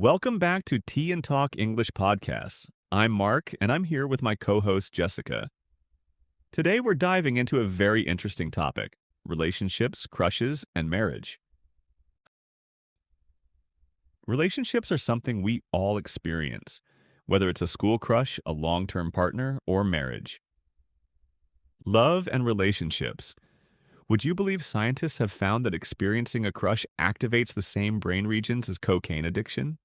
Welcome back to Tea and Talk English Podcasts. I'm Mark, and I'm here with my co-host Jessica. Today we're diving into a very interesting topic: relationships, crushes, and marriage. Relationships are something we all experience, whether it's a school crush, a long-term partner, or marriage. Love and relationships. Would you believe scientists have found that experiencing a crush activates the same brain regions as cocaine addiction?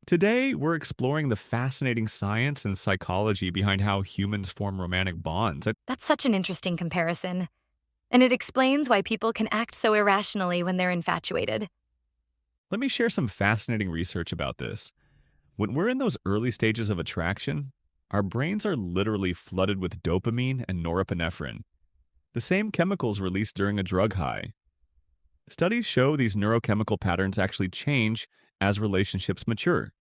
Today, we're exploring the fascinating science and psychology behind how humans form romantic bonds. That's such an interesting comparison. And it explains why people can act so irrationally when they're infatuated. Let me share some fascinating research about this. When we're in those early stages of attraction, our brains are literally flooded with dopamine and norepinephrine, the same chemicals released during a drug high. Studies show these neurochemical patterns actually change as relationships mature.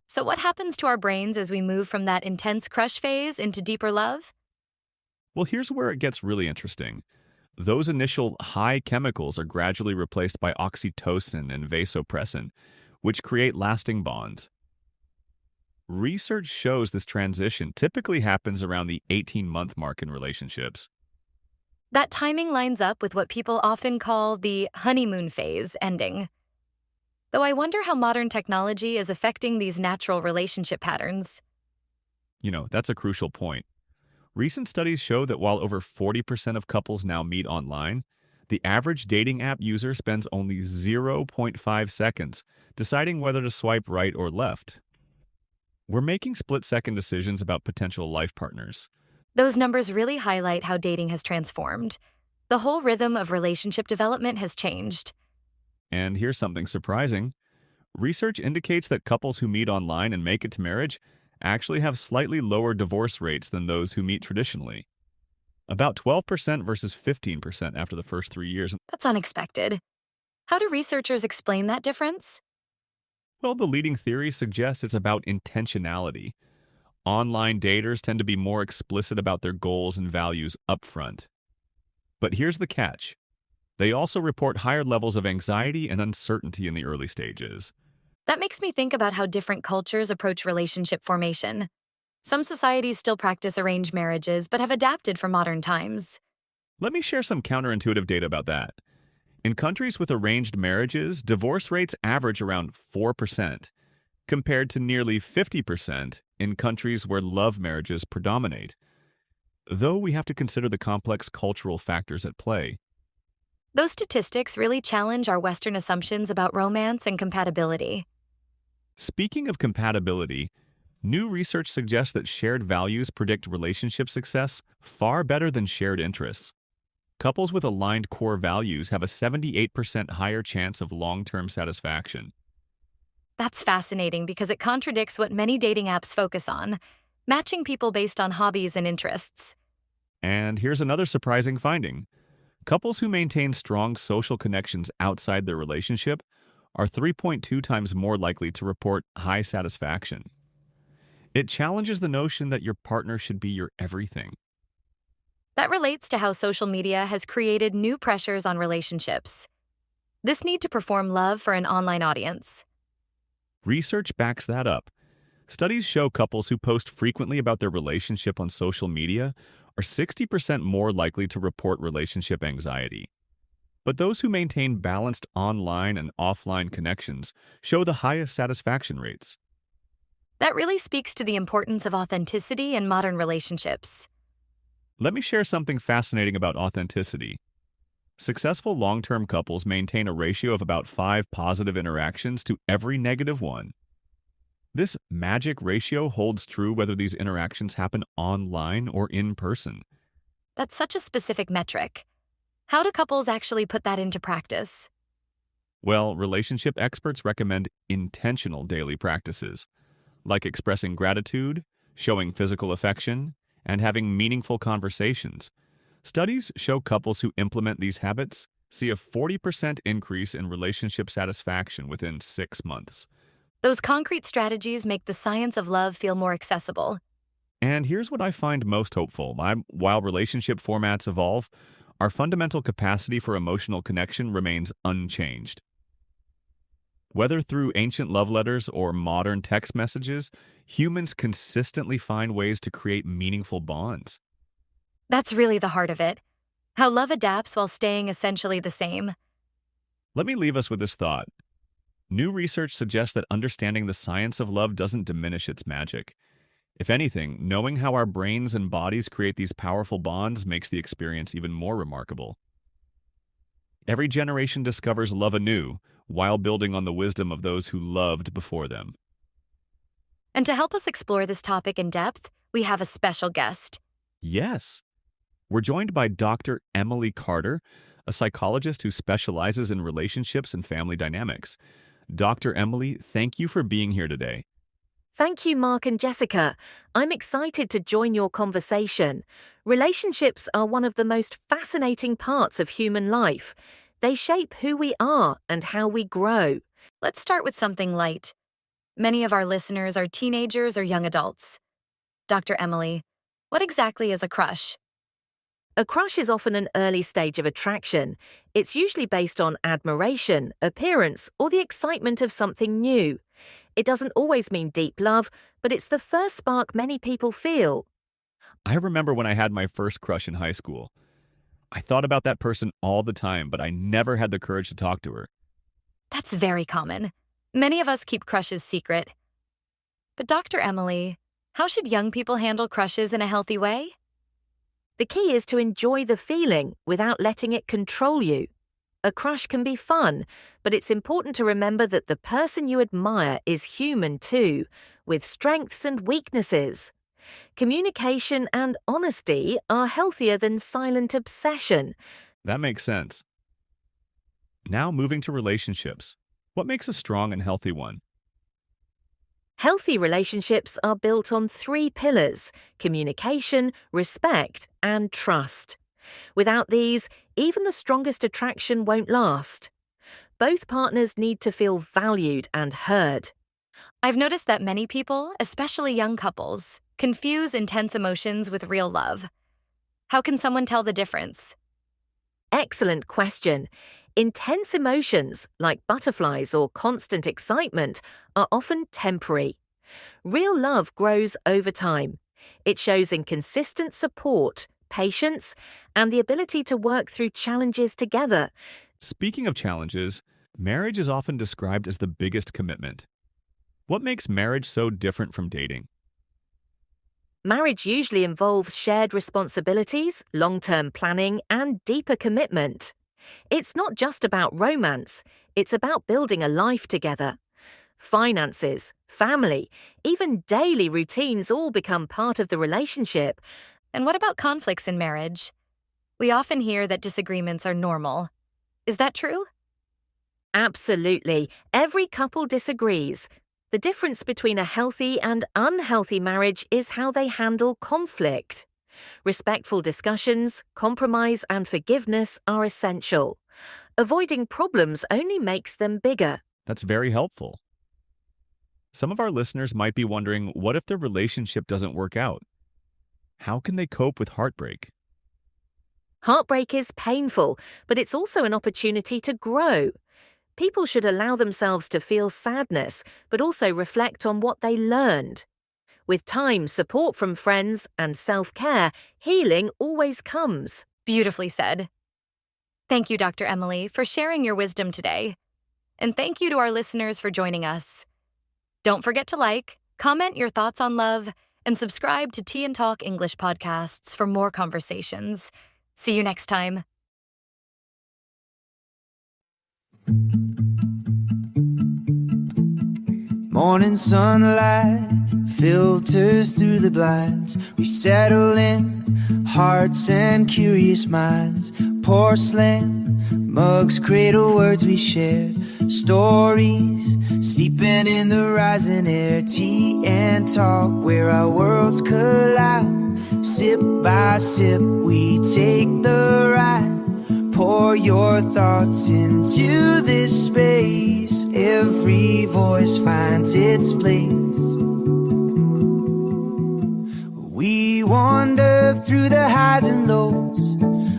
So, what happens to our brains as we move from that intense crush phase into deeper love? Well, here's where it gets really interesting. Those initial high chemicals are gradually replaced by oxytocin and vasopressin, which create lasting bonds. Research shows this transition typically happens around the 18-month mark in relationships. That timing lines up with what people often call the honeymoon phase ending. Though I wonder how modern technology is affecting these natural relationship patterns. That's a crucial point. Recent studies show that while over 40% of couples now meet online, the average dating app user spends only zero point 0.5 seconds deciding whether to swipe right or left. We're making split-second decisions about potential life partners. Those numbers really highlight how dating has transformed. The whole rhythm of relationship development has changed. And here's something surprising. Research indicates that couples who meet online and make it to marriage actually have slightly lower divorce rates than those who meet traditionally. About 12% versus 15% after the first 3 years. That's unexpected. How do researchers explain that difference? Well, the leading theory suggests it's about intentionality. Online daters tend to be more explicit about their goals and values upfront. But here's the catch. They also report higher levels of anxiety and uncertainty in the early stages. That makes me think about how different cultures approach relationship formation. Some societies still practice arranged marriages but have adapted for modern times. Let me share some counterintuitive data about that. In countries with arranged marriages, divorce rates average around 4%, compared to nearly 50% in countries where love marriages predominate. Though we have to consider the complex cultural factors at play. Those statistics really challenge our Western assumptions about romance and compatibility. Speaking of compatibility, new research suggests that shared values predict relationship success far better than shared interests. Couples with aligned core values have a 78% higher chance of long-term satisfaction. That's fascinating because it contradicts what many dating apps focus on, matching people based on hobbies and interests. And here's another surprising finding. Couples who maintain strong social connections outside their relationship are 3.2 times more likely to report high satisfaction. It challenges the notion that your partner should be your everything. That relates to how social media has created new pressures on relationships. This need to perform love for an online audience. Research backs that up. Studies show couples who post frequently about their relationship on social media are 60% more likely to report relationship anxiety. But those who maintain balanced online and offline connections show the highest satisfaction rates. That really speaks to the importance of authenticity in modern relationships. Let me share something fascinating about authenticity. Successful long-term couples maintain a ratio of about 5 positive interactions to every negative one. This magic ratio holds true whether these interactions happen online or in person. That's such a specific metric. How do couples actually put that into practice? Well, relationship experts recommend intentional daily practices, like expressing gratitude, showing physical affection, and having meaningful conversations. Studies show couples who implement these habits see a 40% increase in relationship satisfaction within 6 months. Those concrete strategies make the science of love feel more accessible. And here's what I find most hopeful. While relationship formats evolve, our fundamental capacity for emotional connection remains unchanged. Whether through ancient love letters or modern text messages, humans consistently find ways to create meaningful bonds. That's really the heart of it. How love adapts while staying essentially the same. Let me leave us with this thought. New research suggests that understanding the science of love doesn't diminish its magic. If anything, knowing how our brains and bodies create these powerful bonds makes the experience even more remarkable. Every generation discovers love anew while building on the wisdom of those who loved before them. And to help us explore this topic in depth, we have a special guest. Yes, we're joined by Dr. Emily Carter, a psychologist who specializes in relationships and family dynamics. Dr. Emily, thank you for being here today. Thank you, Mark and Jessica. I'm excited to join your conversation. Relationships are one of the most fascinating parts of human life. They shape who we are and how we grow. Let's start with something light. Many of our listeners are teenagers or young adults. Dr. Emily, what exactly is a crush? A crush is often an early stage of attraction. It's usually based on admiration, appearance, or the excitement of something new. It doesn't always mean deep love, but it's the first spark many people feel. I remember when I had my first crush in high school. I thought about that person all the time, but I never had the courage to talk to her. That's very common. Many of us keep crushes secret. But Dr. Emily, how should young people handle crushes in a healthy way? The key is to enjoy the feeling without letting it control you. A crush can be fun, but it's important to remember that the person you admire is human too, with strengths and weaknesses. Communication and honesty are healthier than silent obsession. That makes sense. Now moving to relationships. What makes a strong and healthy one? Healthy relationships are built on 3 pillars: communication, respect, and trust. Without these, even the strongest attraction won't last. Both partners need to feel valued and heard. I've noticed that many people, especially young couples, confuse intense emotions with real love. How can someone tell the difference? Excellent question. Intense emotions, like butterflies or constant excitement, are often temporary. Real love grows over time. It shows in consistent support, patience, and the ability to work through challenges together. Speaking of challenges, marriage is often described as the biggest commitment. What makes marriage so different from dating? Marriage usually involves shared responsibilities, long-term planning, and deeper commitment. It's not just about romance, it's about building a life together. Finances, family, even daily routines all become part of the relationship. And what about conflicts in marriage? We often hear that disagreements are normal. Is that true? Absolutely. Every couple disagrees. The difference between a healthy and unhealthy marriage is how they handle conflict. Respectful discussions, compromise, and forgiveness are essential. Avoiding problems only makes them bigger. That's very helpful. Some of our listeners might be wondering, what if their relationship doesn't work out? How can they cope with heartbreak? Heartbreak is painful, but it's also an opportunity to grow. People should allow themselves to feel sadness, but also reflect on what they learned. With time, support from friends, and self-care, healing always comes. Beautifully said. Thank you, Dr. Emily, for sharing your wisdom today. And thank you to our listeners for joining us. Don't forget to like, comment your thoughts on love, and subscribe to Tea and Talk English podcasts for more conversations. See you next time. Morning sunlight filters through the blinds. We settle in, hearts and curious minds. Porcelain mugs cradle words we share. Stories steeping in the rising air. Tea and talk where our worlds collide. Sip by sip we take the ride. Pour your thoughts into this space. Every voice finds its place. We wander through the highs and lows,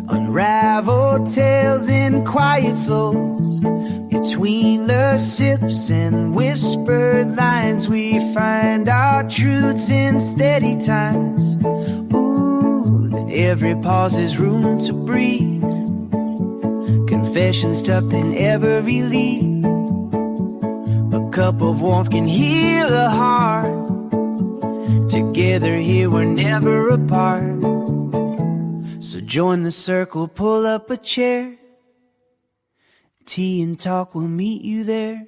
unravel tales in quiet flows. Between between the sips and whispered lines, we find our truths in steady times. Ooh, every pause is room to breathe. Confessions tucked in every leaf. A cup of warmth can heal a heart. Together here we're never apart. So join the circle, pull up a chair. Tea and talk will meet you there.